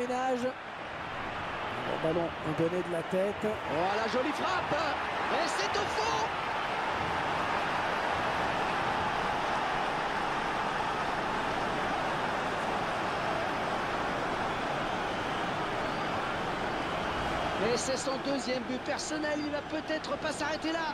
ménage. Le ballon donné de la tête. Oh, la jolie frappe. Et c'est au fond. Et c'est son deuxième but personnel. Il va peut-être pas s'arrêter là.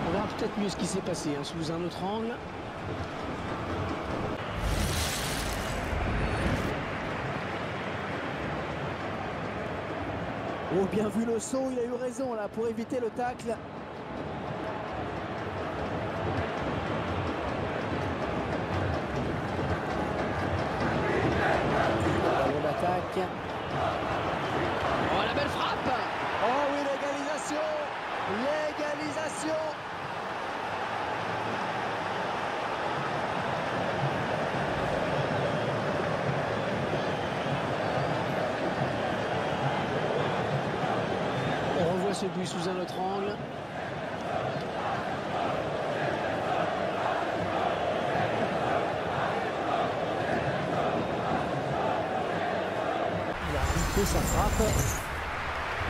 On verra peut-être mieux ce qui s'est passé hein, sous un autre angle. Oh, bien vu le saut, il a eu raison là pour éviter le tacle. Ballon d'attaque. Oh, la belle frappe. Oh oui, l'égalisation. L'égalisation. On revoit ce but sous un autre angle. Il a raté sa frappe.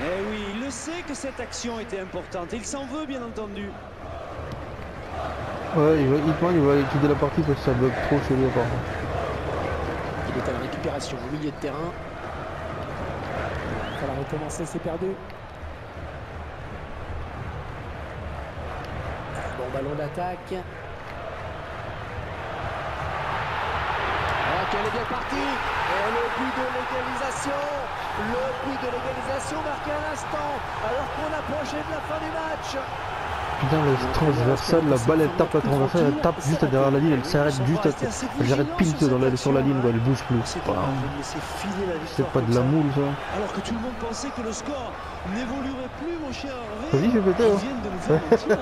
Eh oui, il le sait que cette action était importante. Il s'en veut, bien entendu. Ouais, il va quitter la partie parce que ça bloque trop chez lui apparemment. Il est à la récupération au milieu de terrain. Il va falloir recommencer, c'est perdu. Bon ballon d'attaque. Oh, qu'elle est bien partie. Et le but de l'égalisation. Le but de l'égalisation marqué à l'instant. Alors qu'on approchait de la fin du match. Putain, le transversal, la balle elle tape la transversale, elle tape juste derrière la ligne, elle s'arrête juste, elle s'arrête pile sur la ligne, quoi, elle bouge plus. C'est pas de la moule ça. Alors que tout le monde pensait que le score n'évoluerait plus, mon cher Hervé. Vas-y, fais péter. Ils viennent de nous faire mentir,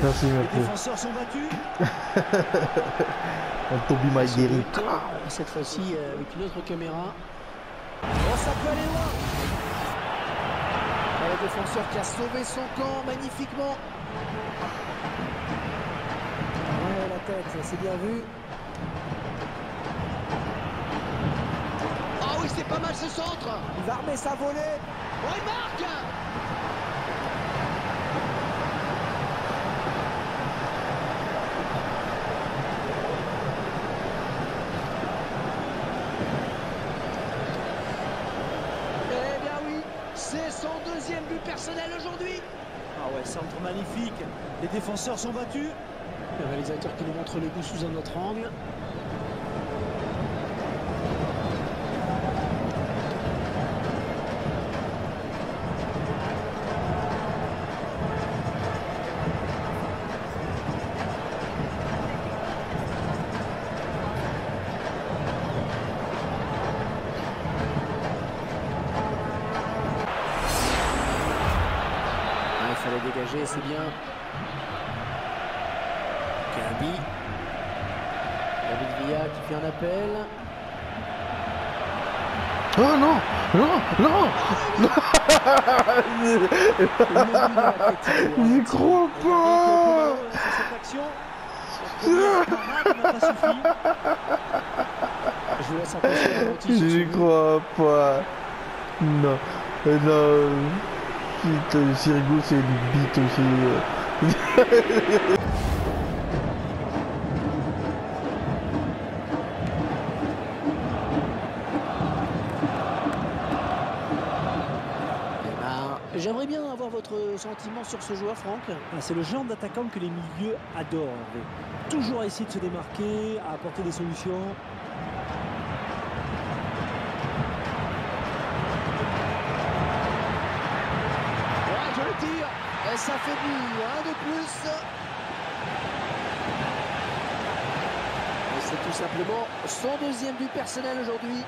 Merci, Les merci. défenseurs sont battus. Un Toby Maguire. Cette fois-ci avec une autre caméra. Oh, ça peut aller loin. Et le défenseur qui a sauvé son camp magnifiquement. Ouais, la tête, c'est bien vu. Oh oui, c'est pas mal ce centre. Il va remettre sa volée. Oh, il marque. Eh bien oui, c'est son deuxième but personnel aujourd'hui. Ah ouais, centre magnifique. Les défenseurs sont battus. Le réalisateur qui nous montre le but sous un autre angle. Il fallait dégager, c'est bien. Gabi. David Villa qui fait un appel. Oh non, non, non. J'y crois pas. Cette action, cette parade n'a pas suffi. Je vous laisse apprécier la notice. J'y crois pas. Non, non. Putain, Sirigu c'est une bite aussi. J'aimerais bien avoir votre sentiment sur ce joueur, Franck. Ah, c'est le genre d'attaquant que les milieux adorent, Hervé. Toujours à essayer de se démarquer, à apporter des solutions. Ouais, je le tire. Et ça fait but, un de plus. Et c'est tout simplement son deuxième but personnel aujourd'hui.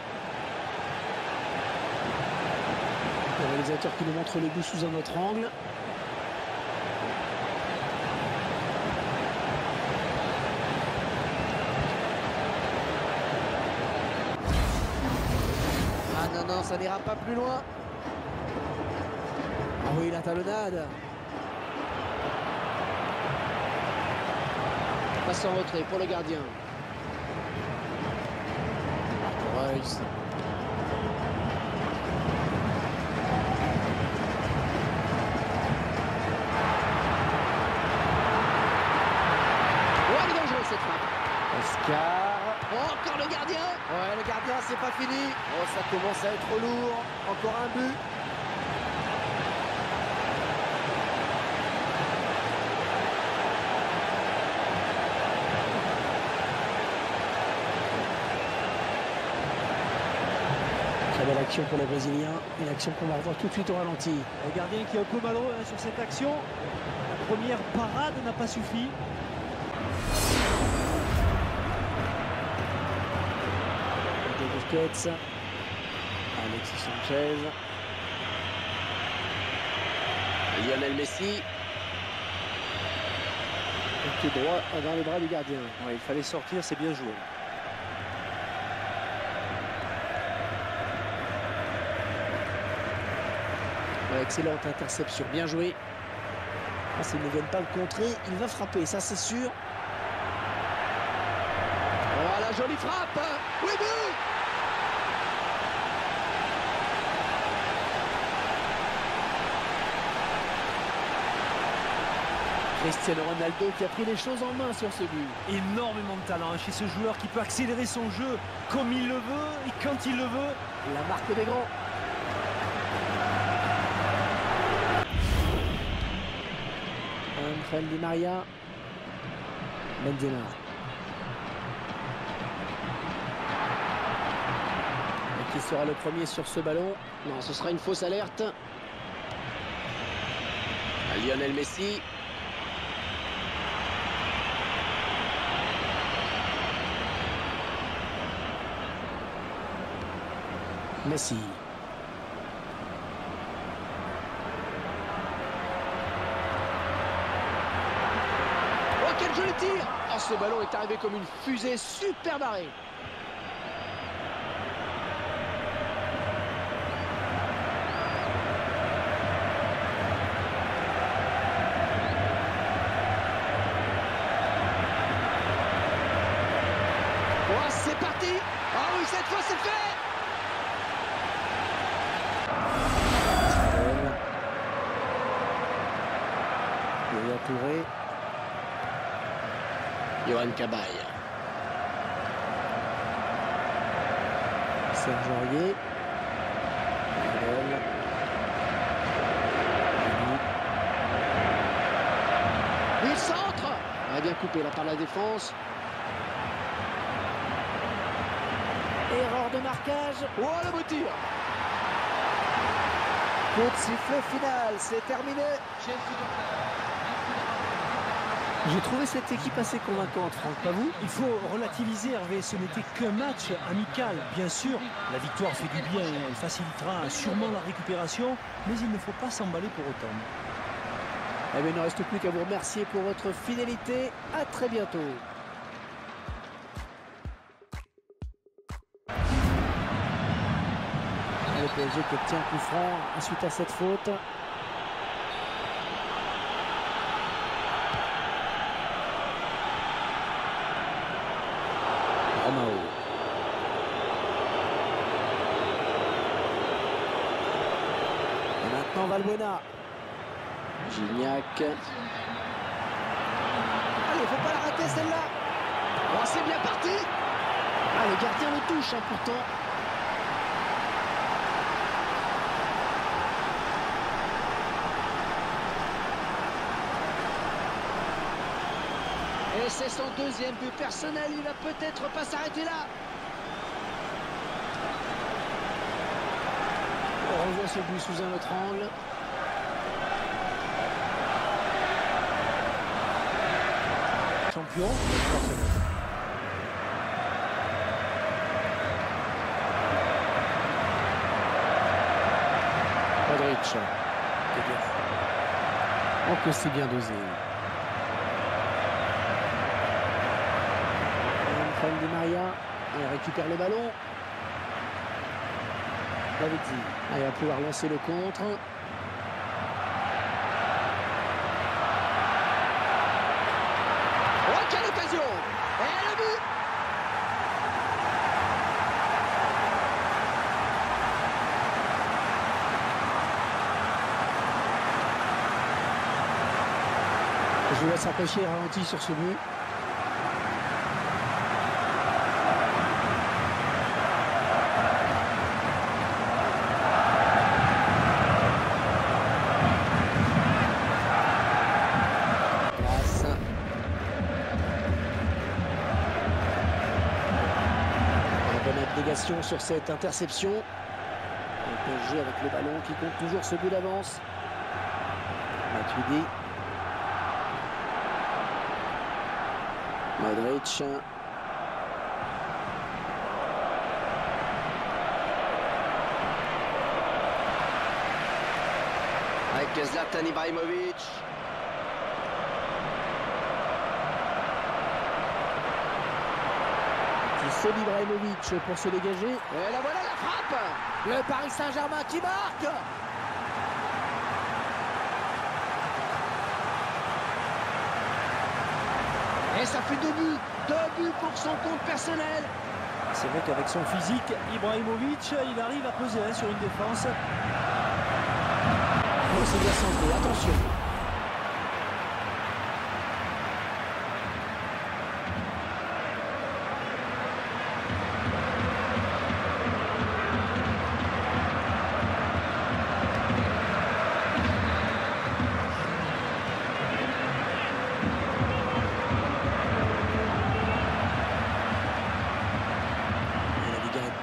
Le réalisateur qui nous montre le but sous un autre angle. non, ça n'ira pas plus loin. Ah oui, la talonnade. Passe en retrait pour le gardien. Reus. Oh, elle est dangereuse cette frappe. Oscar. Oh, encore le gardien. Ouais, le gardien, c'est pas fini. Oh, ça commence à être lourd. Encore un but. Très belle action pour les Brésiliens. Une action qu'on va revoir tout de suite au ralenti. Le gardien qui est un peu malheureux sur cette action. La première parade n'a pas suffi. Busquets, Alexis Sanchez, Lionel Messi. pied droit dans les bras du gardien. Ouais, il fallait sortir, c'est bien joué. Excellente interception, bien joué. Ah, s'ils ne viennent pas le contrer, il va frapper, ça c'est sûr. Oh, la jolie frappe. Oui, but. Cristiano Ronaldo qui a pris les choses en main sur ce but. Énormément de talent chez ce joueur qui peut accélérer son jeu comme il le veut et quand il le veut. La marque des grands. Angel Di Maria. Benzema. Et qui sera le premier sur ce ballon? Non, ce sera une fausse alerte. Lionel Messi. Messi. Oh, quel joli tir. Oh, ce ballon est arrivé comme une fusée super barrée. Oh, c'est parti. Ah oui, cette fois c'est fait. Yaya Touré. Yohan Cabaye. Serge Aurier. Fidel. Il centre. Ah, bien coupé là par la défense. Erreur de marquage. Oh, le beau tir. Coup de sifflet final, c'est terminé. J'ai trouvé cette équipe assez convaincante, Franck, pas vous? Il faut relativiser, Hervé, ce n'était qu'un match amical. Bien sûr, la victoire fait du bien, elle facilitera sûrement la récupération, mais il ne faut pas s'emballer pour autant. Eh bien, il ne reste plus qu'à vous remercier pour votre fidélité. À très bientôt. Le PSG qui obtient coup franc suite à cette faute. Romao. Et maintenant Valbuena. Gignac. Allez, faut pas la rater celle-là. Oh, c'est bien parti. Ah, le gardien le touche pourtant. Et c'est son deuxième but personnel, il va peut-être pas s'arrêter là. On revoit ce but sous un autre angle. Champion. Modric. Oh, que c'est bien dosé. Angel Di Maria. Il récupère le ballon. Lavezzi. Il va pouvoir lancer le contre. Oh, quelle occasion! Et le but! Je vous laisse apprécier le ralenti sur ce but. Sur cette interception. Un jeu avec le ballon qui compte toujours ce but d'avance. Matuidi. Modric. Avec Zlatan Ibrahimovic. C'est Ibrahimovic pour se dégager. Et là voilà la frappe. Le Paris Saint-Germain qui marque. Et ça fait 2 buts. 2 buts pour son compte personnel. C'est vrai qu'avec son physique, Ibrahimovic, il arrive à peser sur une défense. Oh, c'est bien centré, attention.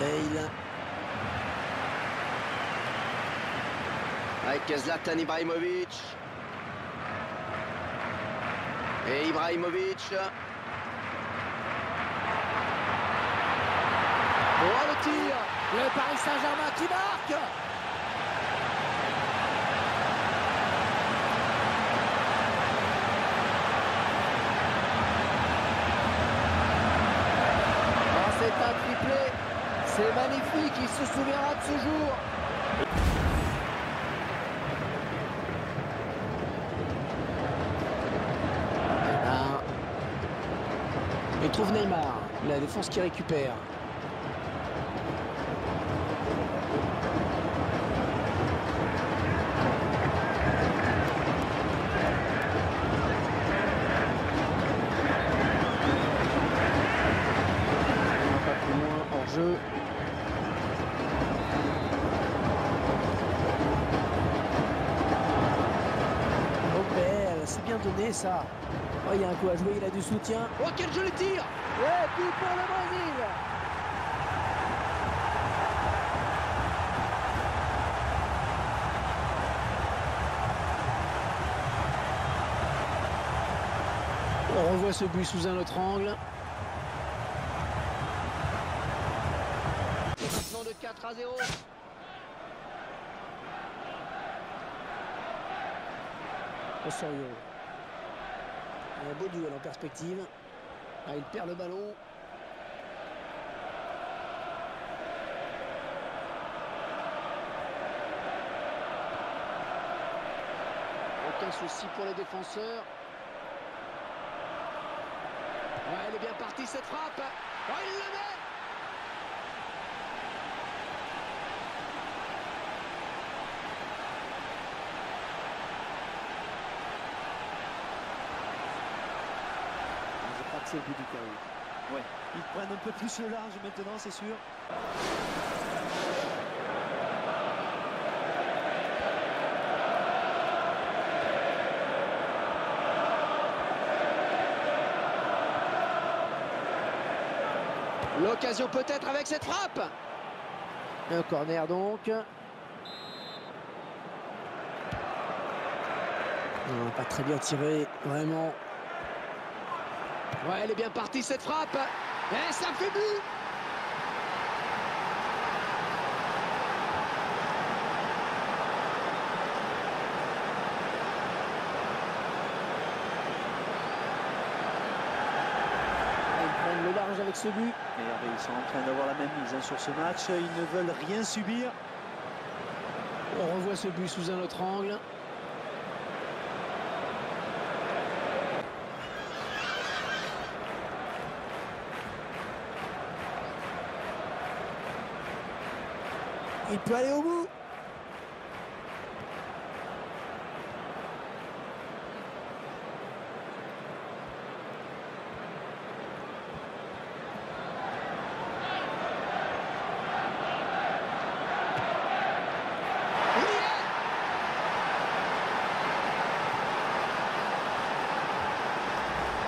Bale. Avec Zlatan Ibrahimovic. Et Ibrahimovic. Oh le tir. Le Paris Saint-Germain qui marque. Oh, c'est un triplé. C'est magnifique, il se souviendra de ce jour. Et trouve Neymar, la défense qui récupère. Pas plus loin hors jeu. C'est bien donné ça. Oh, il y a un coup à jouer, il a du soutien. Oh, quel joli tir! Et puis pour le Brésil. On revoit ce but sous un autre angle. Et maintenant de 4-0. Osorio. Un beau duel en perspective. Ah, il perd le ballon. Aucun souci pour les défenseurs. Ouais, elle est bien partie cette frappe. Oh, il le met. C'est le but du carré. Ouais, ils prennent un peu plus le large maintenant, c'est sûr. L'occasion peut-être avec cette frappe. Un corner donc. Non, pas très bien tiré, vraiment. Ouais, elle est bien partie cette frappe. Et ça fait but. Ils prennent le large avec ce but. Et regardez, ils sont en train d'avoir la même mise sur ce match. Ils ne veulent rien subir. On revoit ce but sous un autre angle. Il peut aller au bout.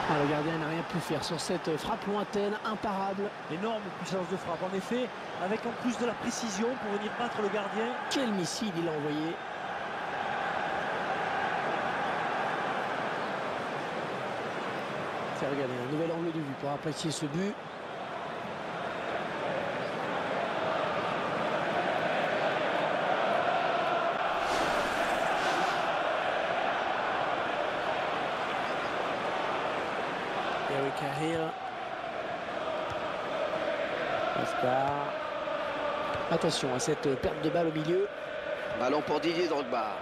Ah, le gardien n'a rien pu faire sur cette frappe lointaine, imparable. Énorme puissance de frappe, en effet, avec en plus de la précision pour venir battre le gardien. Quel missile il a envoyé. Tiens, regardez, un nouvel angle de vue pour apprécier ce but. Eric Cahill. Oscar. Attention à cette perte de balle au milieu. Ballon pour Didier Drogba.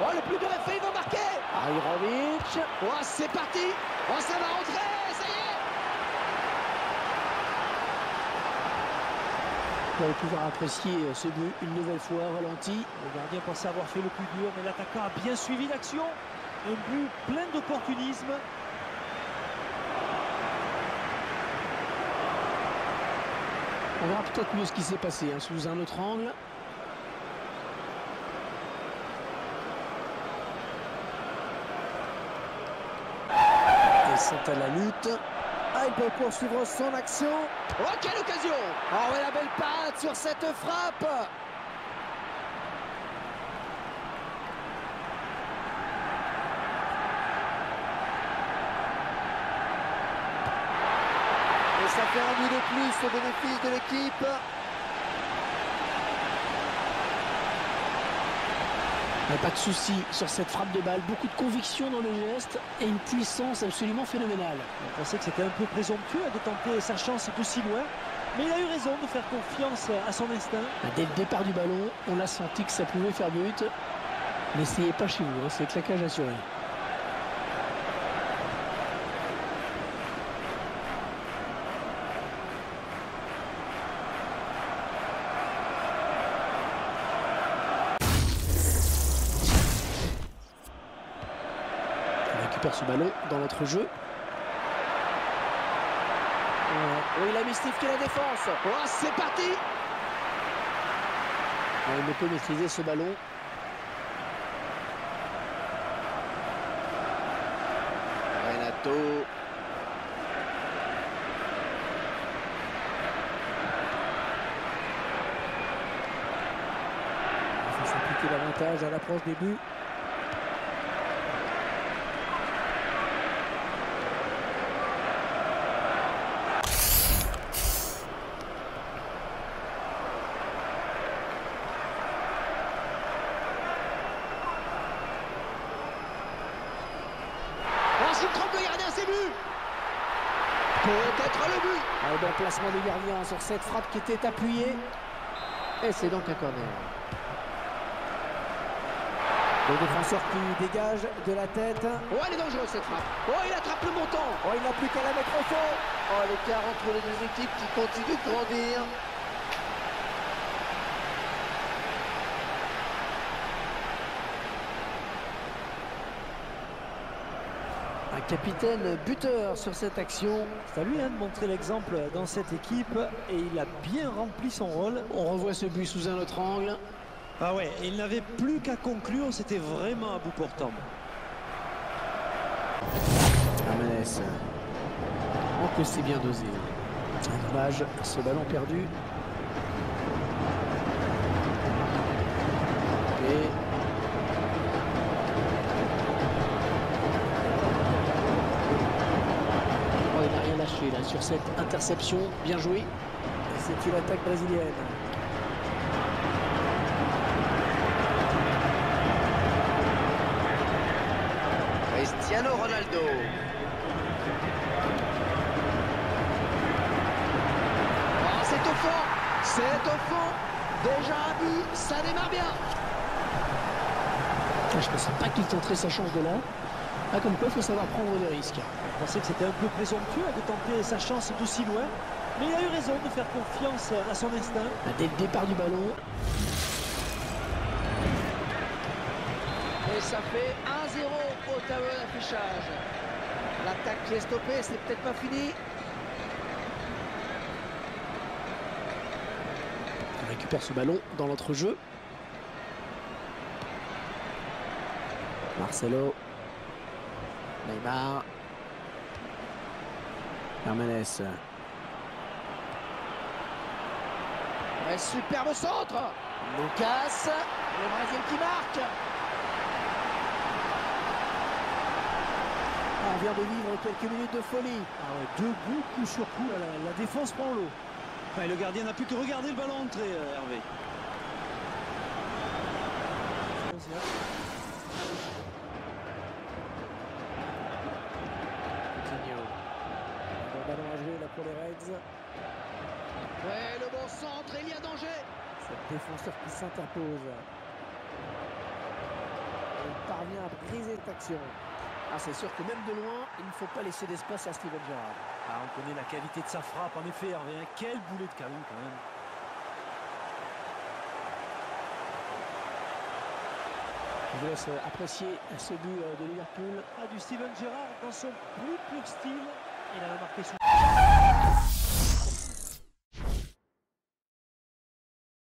Oh, le plus dur est fait, il va marquer. Ahirovic. Oh, c'est parti. Oh, ça va rentrer, ça y est. On va pouvoir apprécier ce but une nouvelle fois ralenti. Le gardien pensait avoir fait le plus dur, mais l'attaquant a bien suivi l'action. Un but plein d'opportunisme. On verra peut-être mieux ce qui s'est passé sous un autre angle. Ils sont à la lutte. Ah, il peut poursuivre son action. Oh, quelle occasion. Oh, et la belle parade sur cette frappe. Et ça fait un but de plus au bénéfice de l'équipe. Pas de souci sur cette frappe de balle, beaucoup de conviction dans le geste et une puissance absolument phénoménale. On pensait que c'était un peu présomptueux de tenter sa chance de si loin, mais il a eu raison de faire confiance à son instinct. Dès le départ du ballon, on a senti que ça pouvait faire but. N'essayez pas chez vous, c'est claquage assuré. Ce ballon dans notre jeu. Oh, il a mystifié la défense. Oh, c'est parti. Il ne peut maîtriser ce ballon. Renato. Il faut s'appliquer davantage à l'approche des buts. Peut-être le but. Un bon placement du gardien sur cette frappe qui était appuyée. Et c'est donc un corner. Le défenseur qui dégage de la tête. Oh, elle est dangereuse cette frappe. Oh, il attrape le montant. Oh, il n'a plus qu'à la mettre au fond. Oh, l'écart entre les deux équipes qui continue de grandir. Un capitaine buteur sur cette action. C'est à lui de montrer l'exemple dans cette équipe et il a bien rempli son rôle. On revoit ce but sous un autre angle. Ah ouais, il n'avait plus qu'à conclure, c'était vraiment à bout portant. Amanès. Oh que c'est bien dosé. Un dommage, ce ballon perdu. Et il n'a rien lâché là sur cette interception. Bien joué. C'est une attaque brésilienne. Cristiano Ronaldo. Oh, c'est au fond. C'est au fond. Déjà Abi, ça démarre bien. Je ne pensais pas qu'il tenterait sa chance de là. Ah, comme quoi, il faut savoir prendre des risques. Je pensais que c'était un peu présomptueux de tenter sa chance d'aussi loin. Mais il a eu raison de faire confiance à son instinct. Dès le départ du ballon. Et ça fait 1-0 au tableau d'affichage. L'attaque qui est stoppée, c'est peut-être pas fini. On récupère ce ballon dans l'entrejeu. Marcelo. Neymar. Hermanes. Ouais, superbe centre. Lucas, le Brésil qui marque. On vient de vivre quelques minutes de folie. Ah ouais, deux bouts, coup sur coup, la défense prend l'eau. Enfin, le gardien n'a plus que regarder le ballon entrer, Hervé. Le ballon à jouer là pour les Reds. Ouais, le bon centre, il y a danger. Cette défenseur qui s'interpose. Il parvient à briser cette action. Ah, c'est sûr que même de loin, il ne faut pas laisser d'espace à Steven Gerrard. Ah, on connaît la qualité de sa frappe, en effet, Hervé. Hein. Quel boulet de canon, quand même. Je vous laisse apprécier ce but de Liverpool. Ah, du Steven Gerrard dans son plus pur style. Il a marqué sous